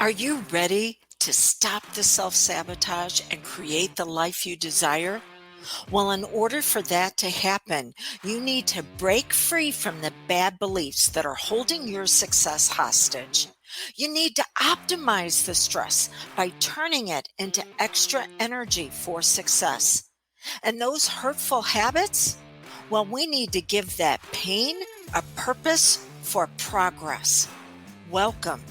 Are you ready to stop the self-sabotage and create the life you desire? Well, in order for that to happen, you need to break free from the bad beliefs that are holding your success hostage. You need to optimize the stress by turning it into extra energy for success. And those hurtful habits? Well, we need to give that pain a purpose for progress. Welcome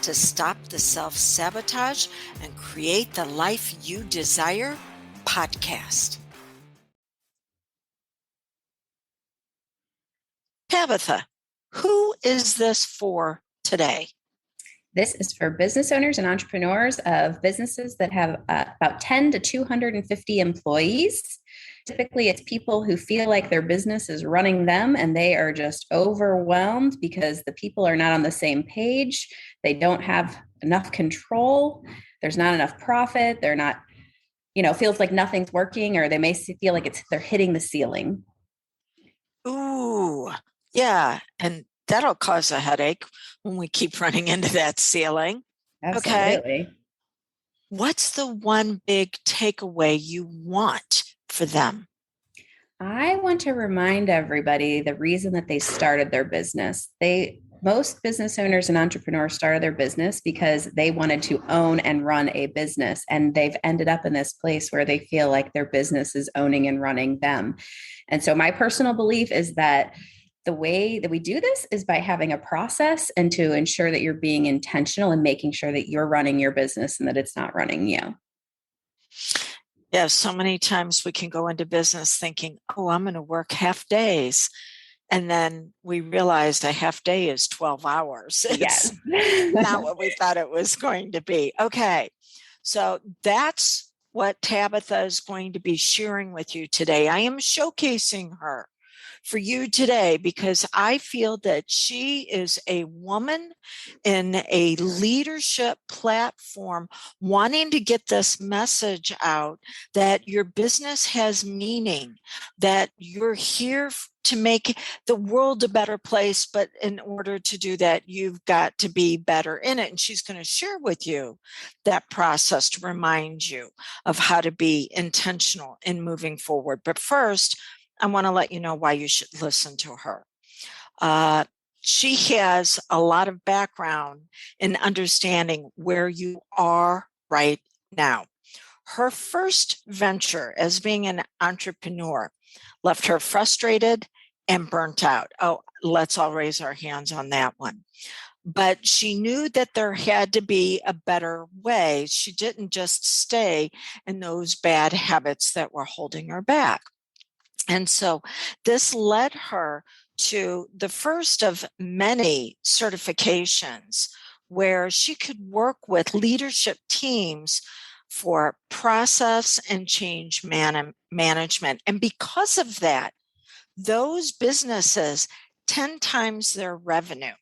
to Stop the Self-Sabotage and Create the Life You Desire podcast. Tabetha, who is this for today? This is for business owners and entrepreneurs of businesses that have about 10 to 250 employees. Typically, it's people who feel like their business is running them and they are just overwhelmed because the people are not on the same page. They don't have enough control. There's not enough profit. They're not, feels like nothing's working, or they may feel like they're hitting the ceiling. Ooh, yeah. And that'll cause a headache when we keep running into that ceiling. Absolutely. Okay. What's the one big takeaway you want for them? I want to remind everybody the reason that they started their business. Most business owners and entrepreneurs started their business because they wanted to own and run a business, and they've ended up in this place where they feel like their business is owning and running them. And so my personal belief is that the way that we do this is by having a process and to ensure that you're being intentional and making sure that you're running your business and that it's not running you. Yeah, so many times we can go into business thinking, oh, I'm going to work half days. And then we realized a half day is 12 hours. It's not what we thought it was going to be. Okay, so that's what Tabetha is going to be sharing with you today. I am showcasing her for you today because I feel that she is a woman in a leadership platform wanting to get this message out that your business has meaning, that you're here to make the world a better place, but in order to do that, you've got to be better in it. And she's going to share with you that process to remind you of how to be intentional in moving forward. But first, I want to let you know why you should listen to her. She has a lot of background in understanding where you are right now. Her first venture as being an entrepreneur left her frustrated and burnt out. Oh, let's all raise our hands on that one. But she knew that there had to be a better way. She didn't just stay in those bad habits that were holding her back. And so this led her to the first of many certifications where she could work with leadership teams for process and change management. And because of that, those businesses 10 times their revenue.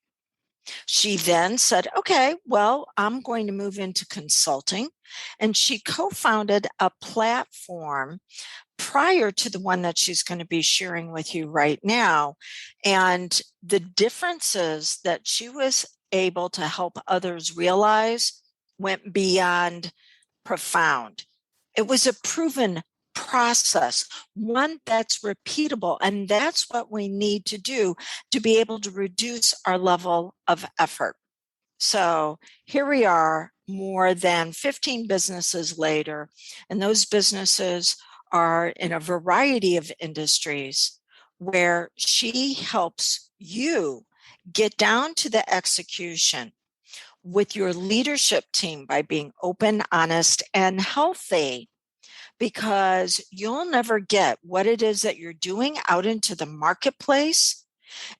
She then said, okay, well, I'm going to move into consulting. And she co-founded a platform prior to the one that she's going to be sharing with you right now. And the differences that she was able to help others realize went beyond profound. It was a proven process, one that's repeatable. And that's what we need to do to be able to reduce our level of effort. So here we are, more than 15 businesses later, and those businesses are in a variety of industries where she helps you get down to the execution with your leadership team by being open, honest, and healthy, because you'll never get what it is that you're doing out into the marketplace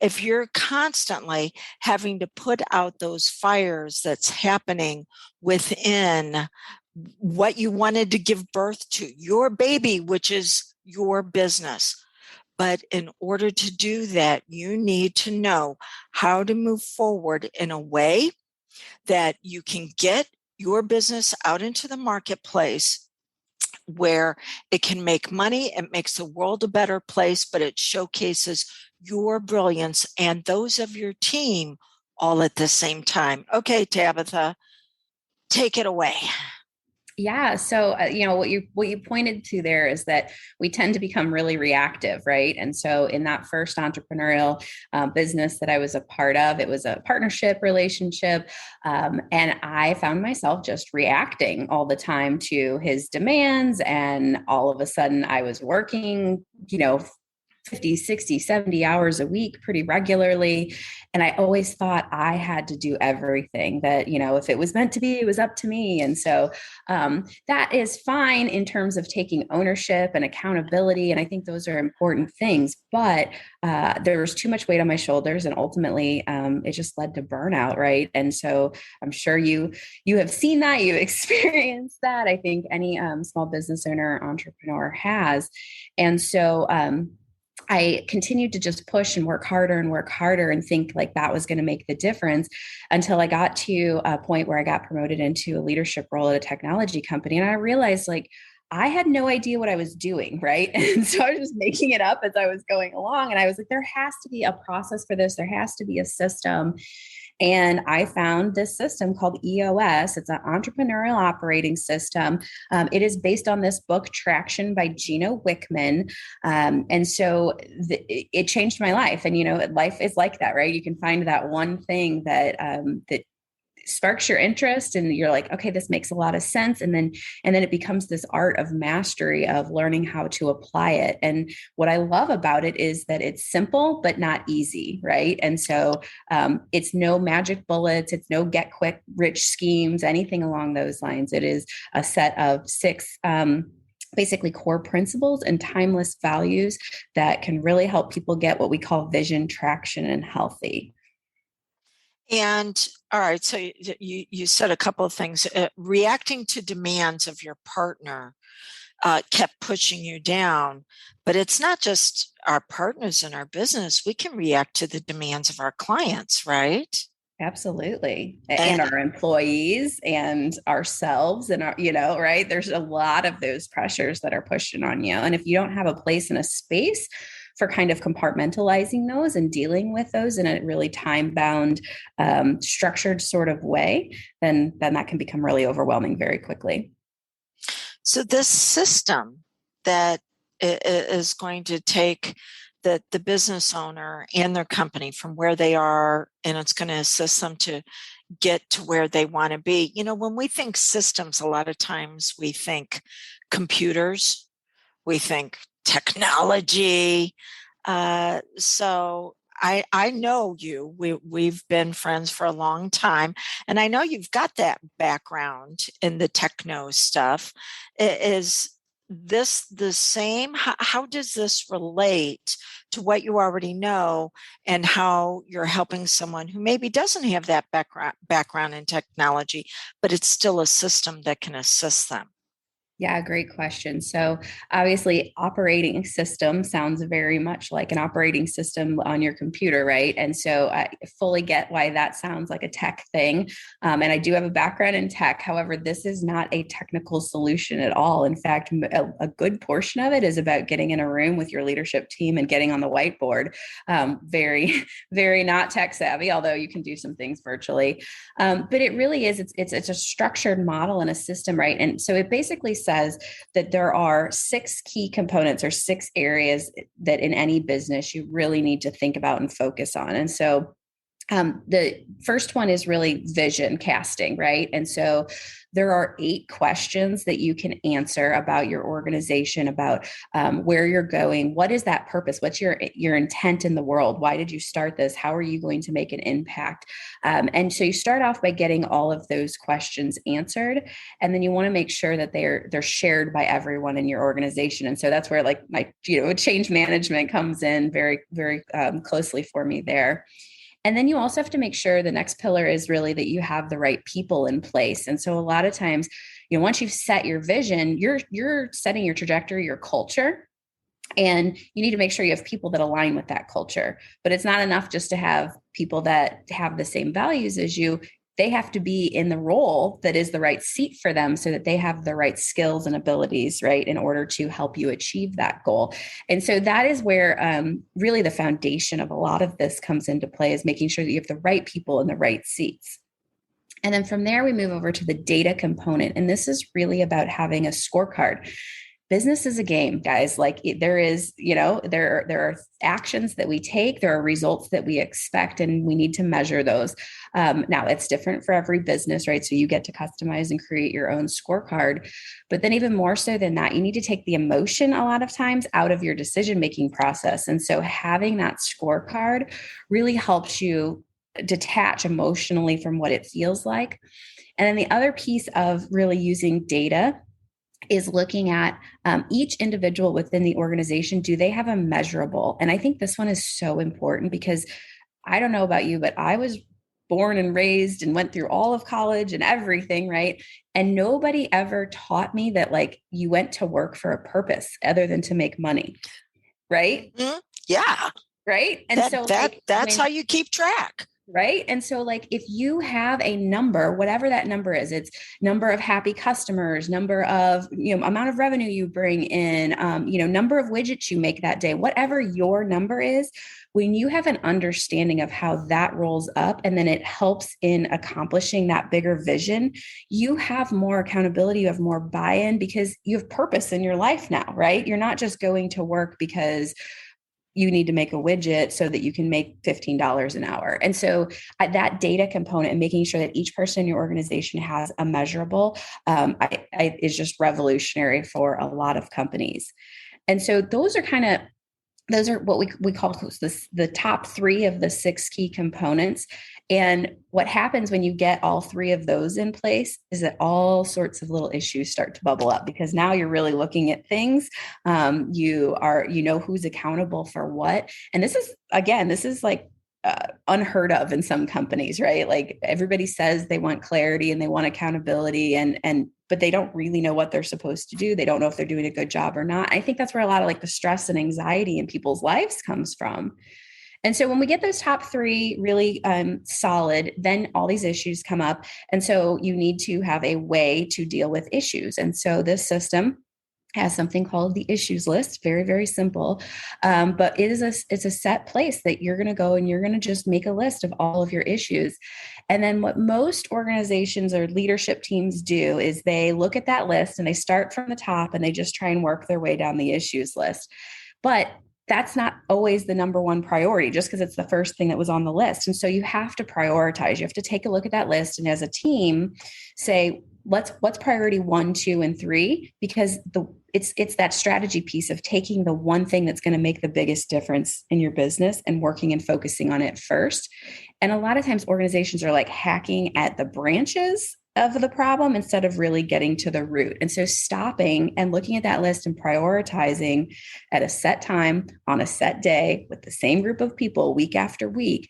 if you're constantly having to put out those fires that's happening within what you wanted to give birth to, your baby, which is your business. But in order to do that, you need to know how to move forward in a way that you can get your business out into the marketplace where it can make money, it makes the world a better place, but it showcases your brilliance and those of your team all at the same time. Okay, Tabetha, Take it away. Yeah. So, what you pointed to there is that we tend to become really reactive, right? And so, in that first entrepreneurial business that I was a part of, it was a partnership relationship, and I found myself just reacting all the time to his demands. And all of a sudden, I was working, 50, 60, 70 hours a week pretty regularly. And I always thought I had to do everything, that, if it was meant to be, it was up to me. And so that is fine in terms of taking ownership and accountability. And I think those are important things. But there was too much weight on my shoulders. And ultimately, it just led to burnout. Right. And so I'm sure you have seen that, you experienced that. I think any small business owner or entrepreneur has. And so, I continued to just push and work harder and think like that was going to make the difference, until I got to a point where I got promoted into a leadership role at a technology company. And I realized like I had no idea what I was doing. Right. And so I was just making it up as I was going along. And I was like, there has to be a process for this. There has to be a system. And I found this system called EOS. It's an entrepreneurial operating system. It is based on this book, Traction by Gino Wickman. And so it changed my life. And, life is like that, right? You can find that one thing that sparks your interest, and you're like, okay, this makes a lot of sense. And then it becomes this art of mastery of learning how to apply it. And what I love about it is that it's simple, but not easy. Right. And so it's no magic bullets. It's no get quick rich schemes, anything along those lines. It is a set of 6, basically core principles and timeless values that can really help people get what we call vision, traction, and healthy. And all right, so you said a couple of things. Reacting to demands of your partner kept pushing you down, but it's not just our partners in our business. We can react to the demands of our clients, right? Absolutely. And our employees and ourselves and our, right. There's a lot of those pressures that are pushing on you. And if you don't have a place and a space for kind of compartmentalizing those and dealing with those in a really time-bound, structured sort of way, then that can become really overwhelming very quickly. So this system that is going to take the business owner and their company from where they are, and it's going to assist them to get to where they want to be. When we think systems, a lot of times we think computers, we think technology. So I know you. We've been friends for a long time, and I know you've got that background in the techno stuff. Is this the same? How does this relate to what you already know, and how you're helping someone who maybe doesn't have that background in technology, but it's still a system that can assist them? Yeah, great question. So obviously operating system sounds very much like an operating system on your computer, right? And so I fully get why that sounds like a tech thing. And I do have a background in tech. However, this is not a technical solution at all. In fact, a good portion of it is about getting in a room with your leadership team and getting on the whiteboard. Very, very not tech savvy, although you can do some things virtually. But it really is, it's a structured model and a system, right? And so it basically says that there are 6 key components or 6 areas that in any business you really need to think about and focus on. And so the first one is really vision casting, right? And so there are 8 questions that you can answer about your organization, about where you're going. What is that purpose? What's your intent in the world? Why did you start this? How are you going to make an impact? And so you start off by getting all of those questions answered, and then you want to make sure that they're shared by everyone in your organization. And so that's where like my change management comes in very, very closely for me there. And then you also have to make sure the next pillar is really that you have the right people in place. And so a lot of times, once you've set your vision, you're setting your trajectory, your culture, and you need to make sure you have people that align with that culture. But it's not enough just to have people that have the same values as you. They have to be in the role that is the right seat for them so that they have the right skills and abilities, right, in order to help you achieve that goal. And so that is where really the foundation of a lot of this comes into play, is making sure that you have the right people in the right seats. And then from there, we move over to the data component. And this is really about having a scorecard. Business is a game, guys. Like there is, there are actions that we take, there are results that we expect, and we need to measure those. Now it's different for every business, right? So you get to customize and create your own scorecard. But then even more so than that, you need to take the emotion a lot of times out of your decision-making process. And so having that scorecard really helps you detach emotionally from what it feels like. And then the other piece of really using data is looking at each individual within the organization. Do they have a measurable? And I think this one is so important because I don't know about you, but I was born and raised and went through all of college and everything, right? And nobody ever taught me that like you went to work for a purpose other than to make money, right? Mm-hmm. Yeah. Right. And that's how you keep track. Right. And so like if you have a number, whatever that number is, it's number of happy customers, number of, amount of revenue you bring in, number of widgets you make that day, whatever your number is, when you have an understanding of how that rolls up and then it helps in accomplishing that bigger vision, you have more accountability, you have more buy-in because you have purpose in your life now, right? You're not just going to work because you need to make a widget so that you can make $15 an hour. And so that data component and making sure that each person in your organization has a measurable is just revolutionary for a lot of companies. And so those are what we call the top 3 of the 6 key components. And what happens when you get all 3 of those in place is that all sorts of little issues start to bubble up because now you're really looking at things. You know who's accountable for what. And this is like unheard of in some companies, right? Like everybody says they want clarity and they want accountability but they don't really know what they're supposed to do. They don't know if they're doing a good job or not. I think that's where a lot of like the stress and anxiety in people's lives comes from. And so when we get those top 3 really solid, then all these issues come up. And so you need to have a way to deal with issues. And so this system has something called the issues list. Very, very simple. But it's a set place that you're going to go and you're going to just make a list of all of your issues. And then what most organizations or leadership teams do is they look at that list and they start from the top and they just try and work their way down the issues list. But that's not always the number one priority just because it's the first thing that was on the list. And so you have to prioritize. You have to take a look at that list and as a team say, what's priority 1, 2, and 3, because it's that strategy piece of taking the one thing that's going to make the biggest difference in your business and working and focusing on it first. And a lot of times organizations are like hacking at the branches of the problem instead of really getting to the root. And so stopping and looking at that list and prioritizing at a set time on a set day with the same group of people week after week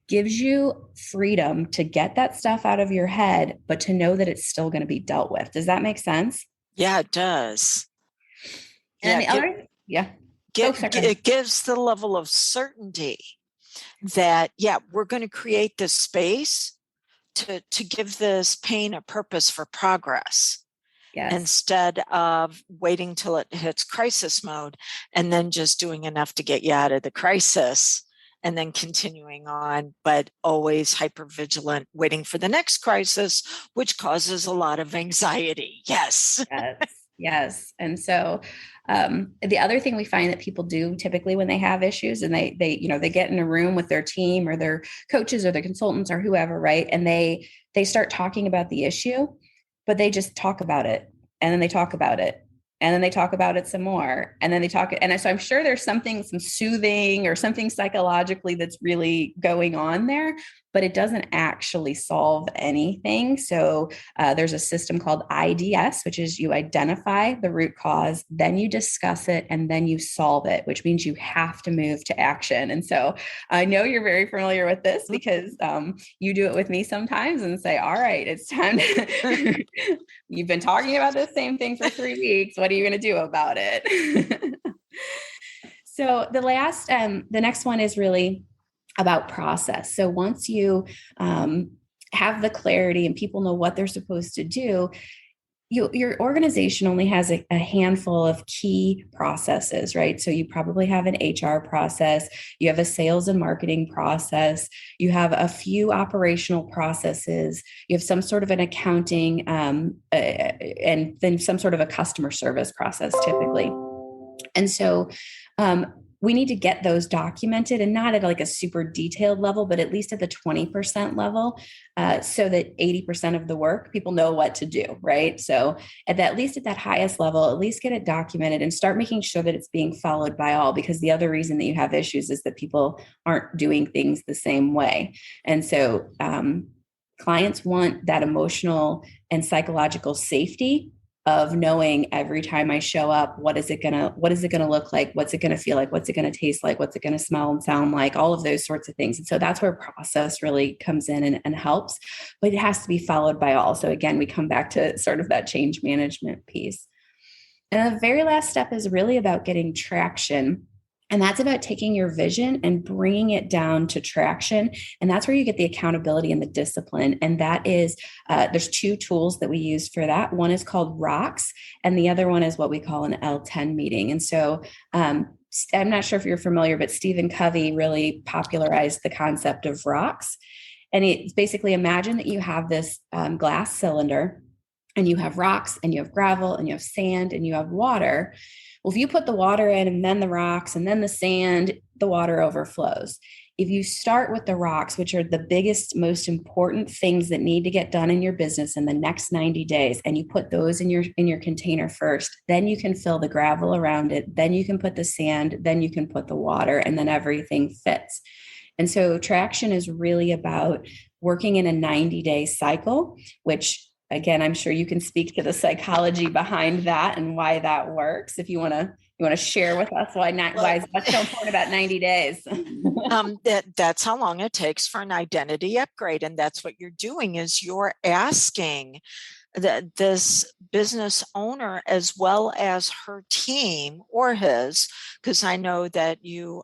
gives you freedom to get that stuff out of your head, but to know that it's still going to be dealt with. Does that make sense? Yeah, it does. And it gives the level of certainty that, we're going to create this space to give this pain a purpose for progress. Yes. Instead of waiting till it hits crisis mode and then just doing enough to get you out of the crisis and then continuing on, but always hypervigilant, waiting for the next crisis, which causes a lot of anxiety. Yes. Yes. And so the other thing we find that people do typically when they have issues and they get in a room with their team or their coaches or their consultants or whoever, right? And they start talking about the issue, but they just talk about it and then they talk about it. And then they talk about it some more. And then they talk. And so I'm sure there's some soothing or something psychologically that's really going on there, but it doesn't actually solve anything. So there's a system called IDS, which is you identify the root cause, then you discuss it, and then you solve it, which means you have to move to action. And so I know you're very familiar with this because you do it with me sometimes and say, all right, it's time to, you've been talking about this same thing for 3 weeks. What are you going to do about it? So the next one is really about process. So once you have the clarity and people know what they're supposed to do, your organization only has a handful of key processes, right? So you probably have an HR process, you have a sales and marketing process, you have a few operational processes, you have some sort of an accounting, and then some sort of a customer service process typically. And so we need to get those documented, and not at like a super detailed level, but at least at the 20% level, so that 80% of the work, people know what to do, right? So at least at that highest level, at least get it documented and start making sure that it's being followed by all, because the other reason that you have issues is that people aren't doing things the same way. And so clients want that emotional and psychological safety of knowing every time I show up, what is it gonna look like? What's it gonna feel like? What's it gonna taste like? What's it gonna smell and sound like? All of those sorts of things. And so that's where process really comes in and helps, but it has to be followed by all. So again, we come back to sort of that change management piece. And the very last step is really about getting traction. And that's about taking your vision and bringing it down to traction. And that's where you get the accountability and the discipline. And that is, there's two tools that we use for that. One is called Rocks, and the other one is what we call an L10 meeting. And so I'm not sure if you're familiar, but Stephen Covey really popularized the concept of rocks. And it's basically, imagine that you have this glass cylinder, and you have rocks, and you have gravel, and you have sand, and you have water. Well, if you put the water in and then the rocks and then the sand, the water overflows. If you start with the rocks, which are the biggest, most important things that need to get done in your business in the next 90 days, and you put those in your container first, then you can fill the gravel around it, then you can put the sand, then you can put the water, and then everything fits. And so traction is really about working in a 90-day cycle, which, again, I'm sure you can speak to the psychology behind that and why that works. If you want to share with us why is that so important about 90 days? That's how long it takes for an identity upgrade. And that's what you're doing, is you're asking this business owner, as well as her team or his, because I know that you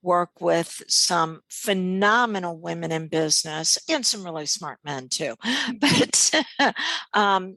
work with some phenomenal women in business and some really smart men too. But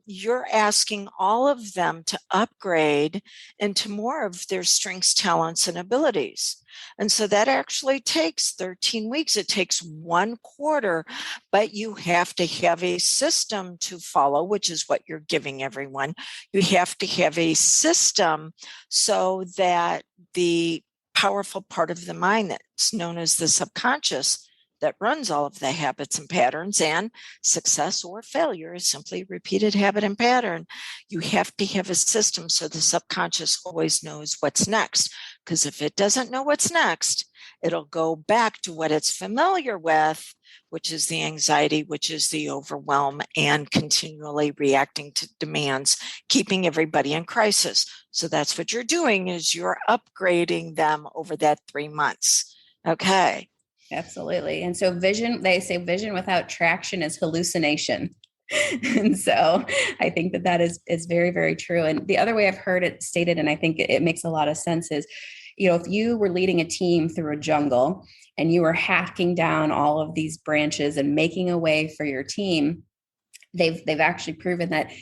you're asking all of them to upgrade into more of their strengths, talents, and abilities. And so that actually takes 13 weeks. It takes 1 quarter, but you have to have a system to follow, which is what you're giving everyone. You have to have a system so that the powerful part of the mind that's known as the subconscious, that runs all of the habits and patterns, and success or failure is simply repeated habit and pattern. You have to have a system so the subconscious always knows what's next. Because if it doesn't know what's next, it'll go back to what it's familiar with, which is the anxiety, which is the overwhelm, and continually reacting to demands, keeping everybody in crisis. So that's what you're doing, is you're upgrading them over that 3 months. Okay. Absolutely. And so they say vision without traction is hallucination. And so I think that is very, very true. And the other way I've heard it stated, and I think it makes a lot of sense, is, if you were leading a team through a jungle and you were hacking down all of these branches and making a way for your team, they've actually proven that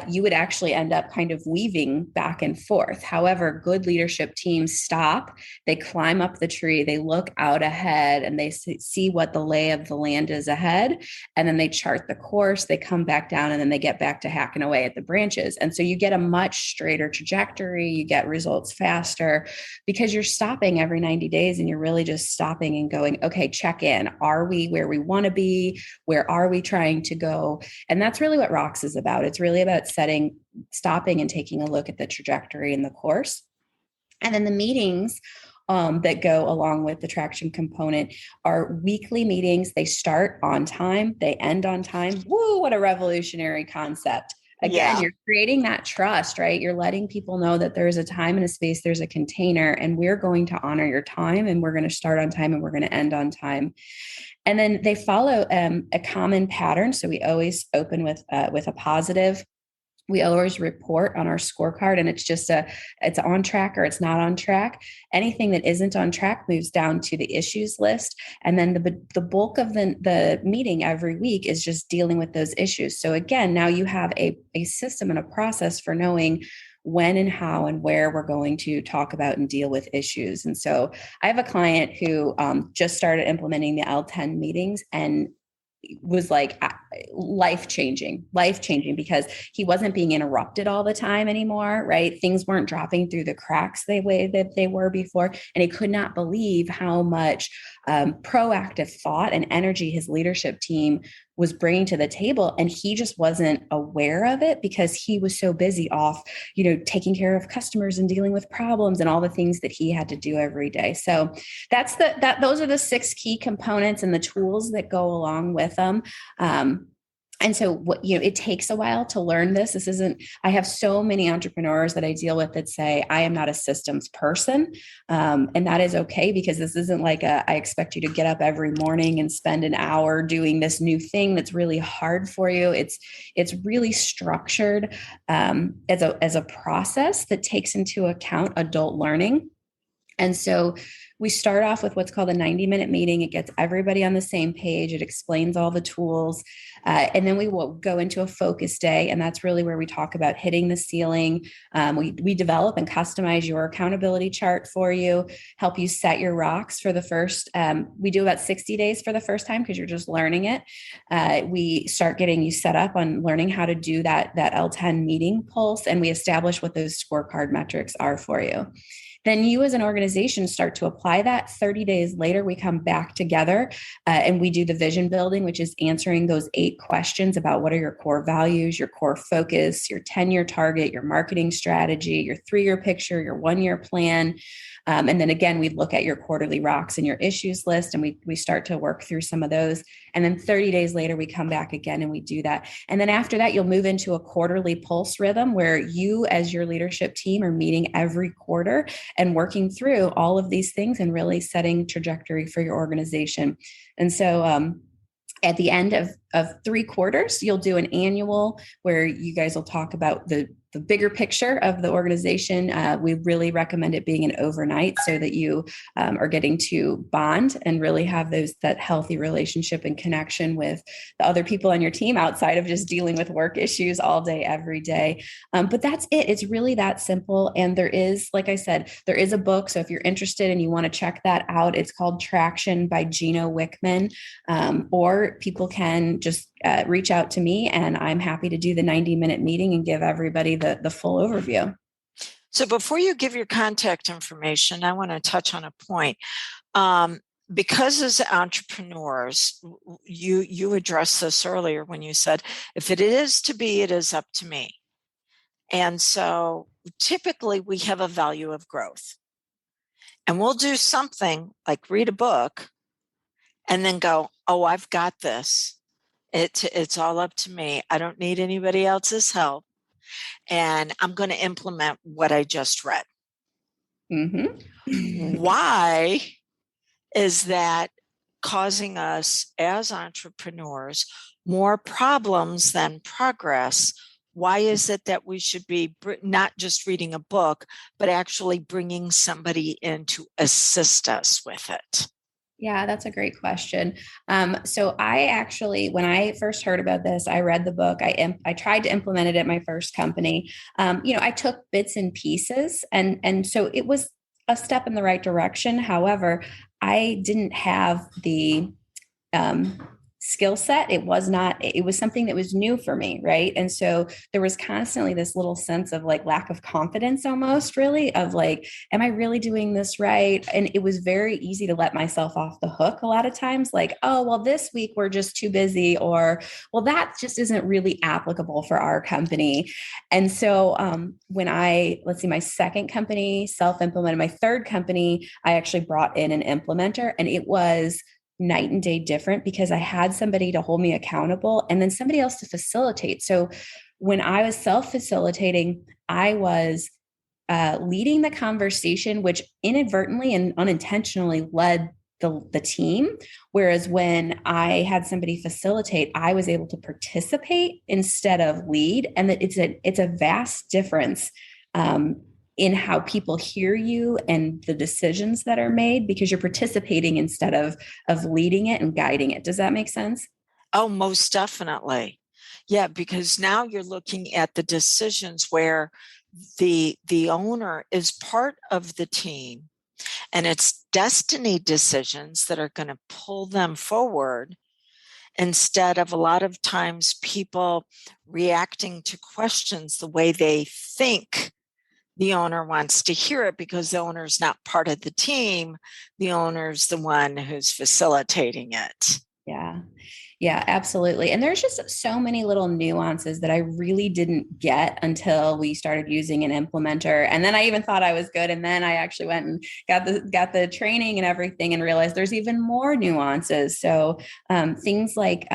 you would actually end up kind of weaving back and forth. However, good leadership teams stop, they climb up the tree, they look out ahead, and they see what the lay of the land is ahead. And then they chart the course, they come back down, and then they get back to hacking away at the branches. And so you get a much straighter trajectory, you get results faster, because you're stopping every 90 days and you're really just stopping and going, okay, check in. Are we where we want to be? Where are we trying to go? And that's really what Rocks is about. It's really about stopping and taking a look at the trajectory and the course. And then the meetings that go along with the traction component are weekly meetings. They start on time, they end on time. Woo, what a revolutionary concept. Again, You're creating that trust, right? You're letting people know that there's a time and a space, there's a container, and we're going to honor your time, and we're going to start on time, and we're going to end on time. And then they follow a common pattern. So we always open with a positive. We always report on our scorecard, and it's just it's on track or it's not on track. Anything that isn't on track moves down to the issues list. And then the bulk of the meeting every week is just dealing with those issues. So again, now you have a system and a process for knowing when and how and where we're going to talk about and deal with issues. And so I have a client who just started implementing the L10 meetings, and was like life changing because he wasn't being interrupted all the time anymore, right? Things weren't dropping through the cracks the way that they were before. And he could not believe how much proactive thought and energy his leadership team was bringing to the table. And he just wasn't aware of it because he was so busy off, taking care of customers and dealing with problems and all the things that he had to do every day. So those are the 6 key components and the tools that go along with them. And so it takes a while to learn this. I have so many entrepreneurs that I deal with that say, I am not a systems person. And that is okay, because this isn't like I expect you to get up every morning and spend an hour doing this new thing that's really hard for you. It's really structured as a process that takes into account adult learning. And so we start off with what's called a 90-minute meeting. It gets everybody on the same page. It explains all the tools. And then we will go into a focus day. And that's really where we talk about hitting the ceiling. We develop and customize your accountability chart for you, help you set your rocks for the first. We do about 60 days for the first time because you're just learning it. We start getting you set up on learning how to do that L10 meeting pulse. And we establish what those scorecard metrics are for you. Then you as an organization start to apply that. 30 days later, we come back together and we do the vision building, which is answering those 8 questions about what are your core values, your core focus, your 10-year target, your marketing strategy, your 3-year picture, your 1-year plan. And then again, we look at your quarterly rocks and your issues list, and we start to work through some of those. And then 30 days later, we come back again and we do that. And then after that, you'll move into a quarterly pulse rhythm where you as your leadership team are meeting every quarter and working through all of these things and really setting trajectory for your organization. And so at the end of 3 quarters, you'll do an annual where you guys will talk about the bigger picture of the organization. We really recommend it being an overnight so that you are getting to bond and really have that healthy relationship and connection with the other people on your team outside of just dealing with work issues all day, every day. But that's it. It's really that simple. And there is, like I said, there is a book. So if you're interested and you want to check that out, it's called Traction by Gino Wickman. Or people can just reach out to me, and I'm happy to do the 90-minute meeting and give everybody the full overview. So before you give your contact information, I want to touch on a point. Because as entrepreneurs, you addressed this earlier when you said, if it is to be, it is up to me. And so typically we have a value of growth. And we'll do something like read a book and then go, oh, I've got this. It's all up to me. I don't need anybody else's help. And I'm going to implement what I just read. Mm-hmm. Why is that causing us as entrepreneurs more problems than progress? Why is it that we should be not just reading a book, but actually bringing somebody in to assist us with it? Yeah, that's a great question. So I actually, when I first heard about this, I read the book. I tried to implement it at my first company. I took bits and pieces, and so it was a step in the right direction. However, I didn't have the skill set. It was something that was new for me. Right. And so there was constantly this little sense of like lack of confidence, almost really, of like, am I really doing this right? And it was very easy to let myself off the hook a lot of times, like, oh, well, this week we're just too busy, or, well, that just isn't really applicable for our company. And so when my second company self-implemented, my third company, I actually brought in an implementer, and it was night and day different because I had somebody to hold me accountable and then somebody else to facilitate. So when I was self-facilitating, I was leading the conversation, which inadvertently and unintentionally led the team. Whereas when I had somebody facilitate, I was able to participate instead of lead. And that it's a vast difference in how people hear you and the decisions that are made, because you're participating instead of leading it and guiding it. Does that make sense? Oh, most definitely. Yeah, because now you're looking at the decisions where the owner is part of the team, and it's destiny decisions that are going to pull them forward, instead of a lot of times people reacting to questions the way they think the owner wants to hear it, because the owner's not part of the team. The owner's the one who's facilitating it. Yeah. Yeah, absolutely. And there's just so many little nuances that I really didn't get until we started using an implementer. And then I even thought I was good. And then I actually went and got the training and everything and realized there's even more nuances. So things like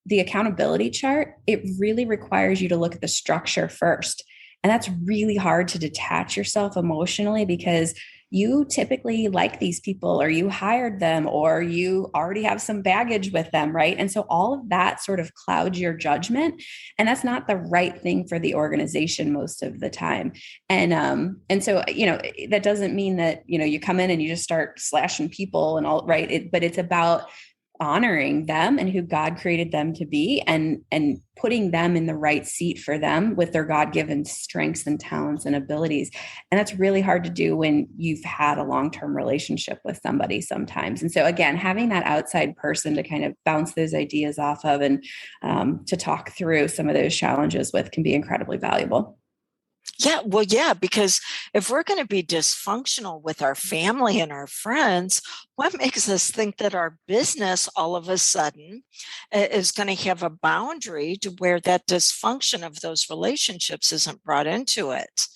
the accountability chart, it really requires you to look at the structure first. And that's really hard to detach yourself emotionally, because you typically like these people, or you hired them, or you already have some baggage with them, right? And so all of that sort of clouds your judgment, and that's not the right thing for the organization most of the time. And so, that doesn't mean that, you come in and you just start slashing people and all, right? But it's about honoring them and who God created them to be, and putting them in the right seat for them with their God-given strengths and talents and abilities. And that's really hard to do when you've had a long-term relationship with somebody sometimes. And so again, having that outside person to kind of bounce those ideas off of, and to talk through some of those challenges with, can be incredibly valuable. Yeah, well, yeah, because if we're going to be dysfunctional with our family and our friends, what makes us think that our business all of a sudden is going to have a boundary to where that dysfunction of those relationships isn't brought into it?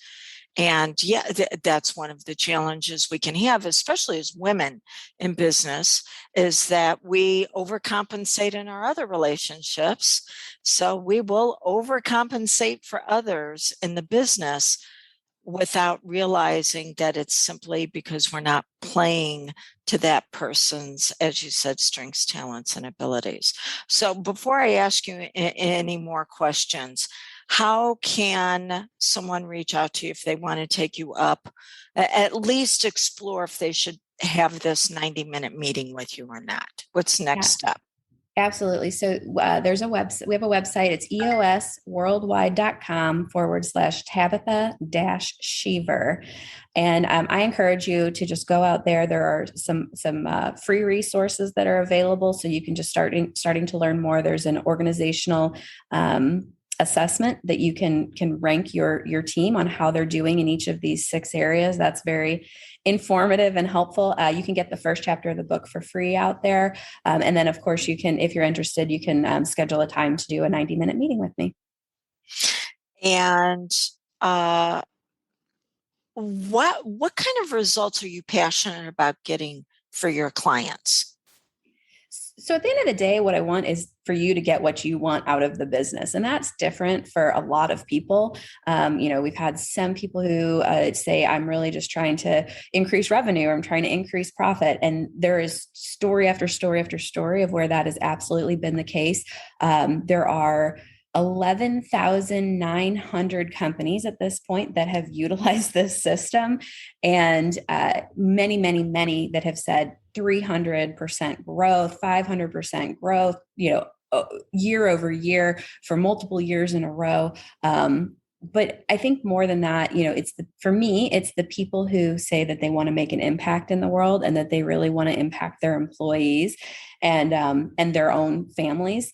And yeah, that's one of the challenges we can have, especially as women in business, is that we overcompensate in our other relationships. So we will overcompensate for others in the business without realizing that it's simply because we're not playing to that person's, as you said, strengths, talents, and abilities. So before I ask you any more questions, how can someone reach out to you if they want to take you up, at least explore if they should have this 90-minute meeting with you or not? What's the next step? Absolutely. So there's a website. We have a website. It's eosworldwide.com/Tabetha Sheaver. And I encourage you to just go out there. There are some free resources that are available, so you can just starting to learn more. There's an organizational assessment that you can rank your team on how they're doing in each of these 6 areas. That's very informative and helpful. You can get the first chapter of the book for free out there. And then of course you can, if you're interested, you can schedule a time to do a 90-minute meeting with me. And what kind of results are you passionate about getting for your clients? So at the end of the day, what I want is for you to get what you want out of the business. And that's different for a lot of people. We've had some people who say, I'm really just trying to increase revenue, or I'm trying to increase profit. And there is story after story after story of where that has absolutely been the case. There are 11,900 companies at this point that have utilized this system, and many, many, many that have said 300% growth, 500% growth, year over year for multiple years in a row. But I think more than that, for me, it's the people who say that they want to make an impact in the world, and that they really want to impact their employees and their own families.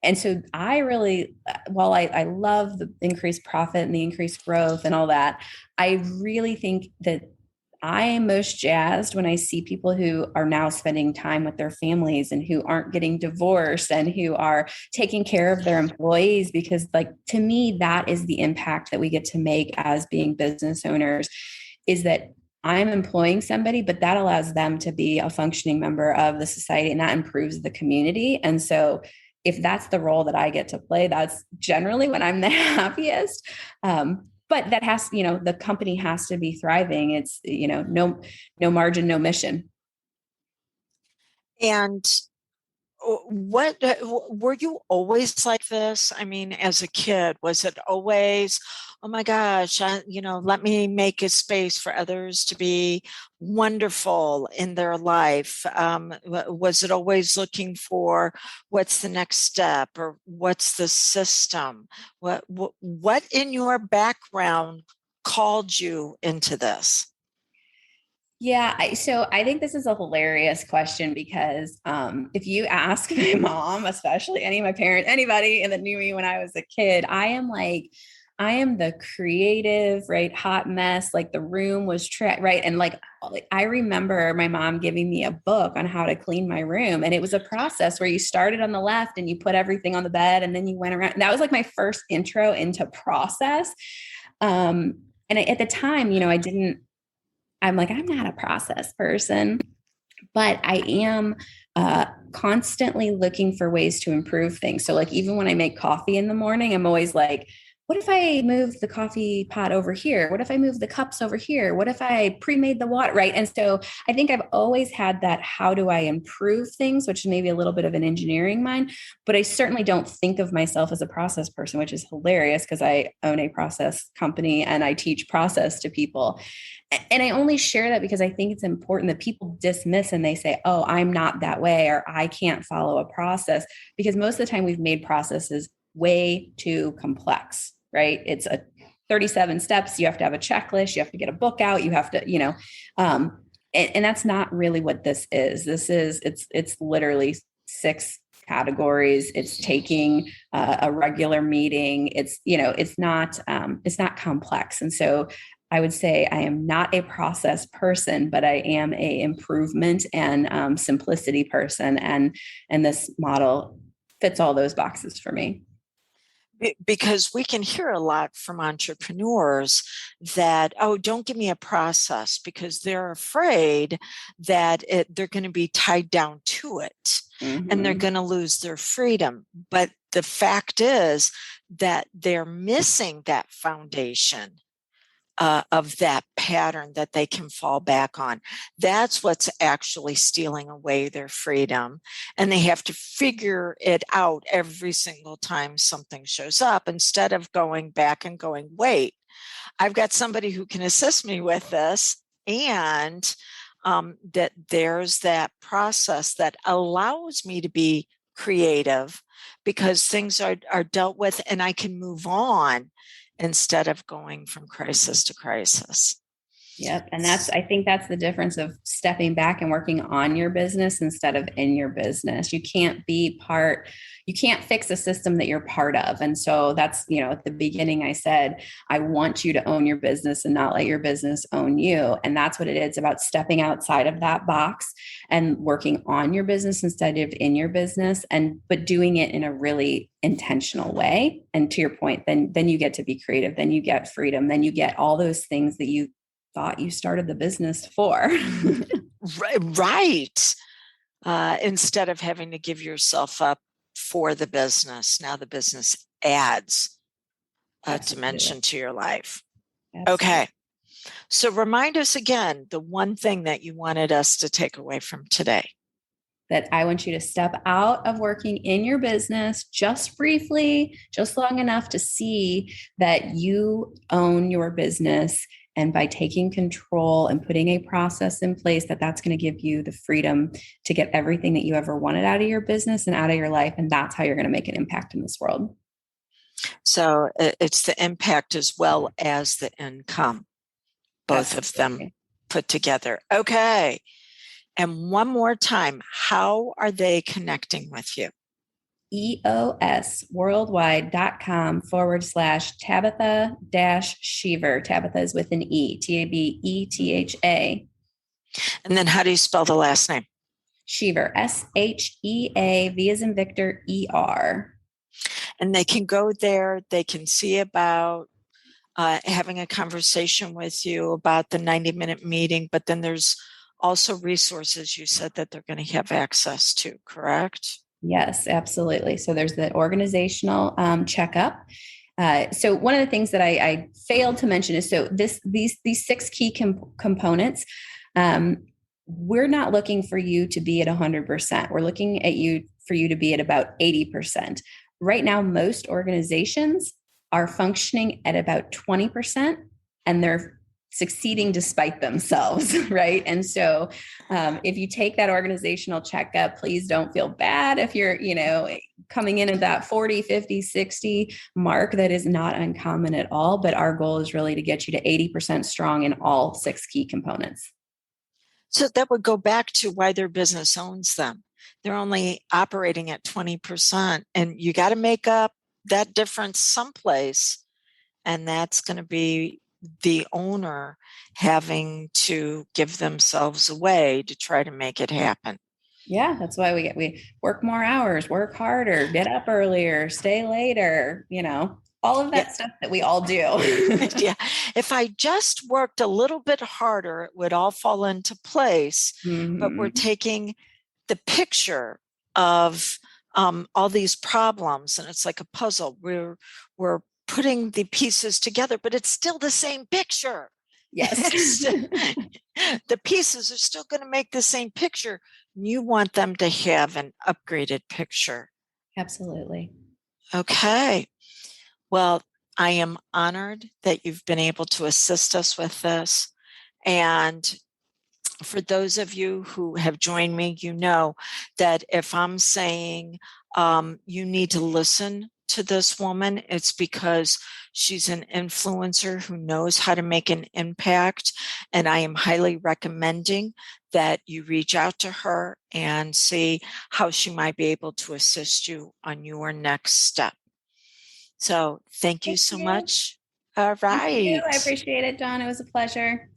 And so I really, while I love the increased profit and the increased growth and all that, I really think that I am most jazzed when I see people who are now spending time with their families, and who aren't getting divorced, and who are taking care of their employees, because to me, that is the impact that we get to make as being business owners, is that I'm employing somebody, but that allows them to be a functioning member of the society, and that improves the community. And so if that's the role that I get to play, that's generally when I'm the happiest. But that has, the company has to be thriving. It's, no margin, no mission. And what were you always like this? I mean, as a kid, was it always, oh my gosh, let me make a space for others to be wonderful in their life? Was it always looking for what's the next step or what's the system? What in your background called you into this? Yeah, so I think this is a hilarious question because if you ask my mom, especially any of my parents, anybody that knew me when I was a kid, I am the creative, right? Hot mess. Like the room was right. And like, I remember my mom giving me a book on how to clean my room. And it was a process where you started on the left and you put everything on the bed and then you went around. And that was like my first intro into process. And at the time, I'm like, I'm not a process person, but I am constantly looking for ways to improve things. So, like, even when I make coffee in the morning, I'm always like, what if I move the coffee pot over here? What if I move the cups over here? What if I pre-made the water? Right. And so I think I've always had that, how do I improve things, which may be a little bit of an engineering mind, but I certainly don't think of myself as a process person, which is hilarious because I own a process company and I teach process to people. And I only share that because I think it's important that people dismiss and they say, oh, I'm not that way, or I can't follow a process, because most of the time we've made processes way too complex, right? It's a 37 steps. You have to have a checklist. You have to get a book out. You have to, and that's not really what this is. It's literally 6 categories. It's taking a regular meeting. It's not complex. And so I would say I am not a process person, but I am a improvement and simplicity person. And this model fits all those boxes for me. Because we can hear a lot from entrepreneurs that, oh, don't give me a process, because they're afraid that they're going to be tied down to it and they're going to lose their freedom. But the fact is that they're missing that foundation of that pattern that they can fall back on. That's what's actually stealing away their freedom. And they have to figure it out every single time something shows up, instead of going back and going, wait, I've got somebody who can assist me with this. And that there's that process that allows me to be creative, because things are dealt with and I can move on instead of going from crisis to crisis. Yep. And I think that's the difference of stepping back and working on your business instead of in your business. You can't fix a system that you're part of. And so that's, at the beginning, I said, I want you to own your business and not let your business own you. And that's what it is, about stepping outside of that box and working on your business instead of in your business, but doing it in a really intentional way. And to your point, then you get to be creative, then you get freedom, then you get all those things that you thought you started the business for. Right. Instead of having to give yourself up for the business, now the business adds a dimension to your life. Absolutely. Okay. So remind us again, the one thing that you wanted us to take away from today. That I want you to step out of working in your business just briefly, just long enough to see that you own your business. And by taking control and putting a process in place, that's going to give you the freedom to get everything that you ever wanted out of your business and out of your life. And that's how you're going to make an impact in this world. So it's the impact as well as the income, both of them put together. Okay. And one more time, how are they connecting with you? eosworldwide.com/Tabetha Sheaver. Tabetha is with an E, Tabetha. And then how do you spell the last name? Sheaver, SHEA, V as in Victor, ER. And they can go there, they can see about having a conversation with you about the 90-minute meeting, but then there's also resources you said that they're going to have access to, correct? Yes, absolutely. So there's the organizational checkup. So one of the things that I failed to mention is, so these 6 key components, we're not looking for you to be at 100%. We're looking at you for you to be at about 80%. Right now, most organizations are functioning at about 20%, and they're succeeding despite themselves, right? And so if you take that organizational checkup, please don't feel bad if you're, coming in at that 40, 50, 60 mark. That is not uncommon at all, but our goal is really to get you to 80% strong in all 6 key components. So that would go back to why their business owns them. They're only operating at 20%, and you got to make up that difference someplace. And that's going to be the owner having to give themselves away to try to make it happen. Yeah, that's why we work more hours, work harder, get up earlier, stay later, all of that stuff that we all do. Yeah. If I just worked a little bit harder, it would all fall into place. Mm-hmm. But we're taking the picture of all these problems, and it's like a puzzle. We're putting the pieces together, but it's still the same picture. Yes. The pieces are still going to make the same picture. You want them to have an upgraded picture. Absolutely. Okay. Well, I am honored that you've been able to assist us with this. And for those of you who have joined me, you know that if I'm saying you need to listen to this woman, it's because she's an influencer who knows how to make an impact. And I am highly recommending that you reach out to her and see how she might be able to assist you on your next step. So thank you so much. All right. Thank you. I appreciate it, Dawn. It was a pleasure.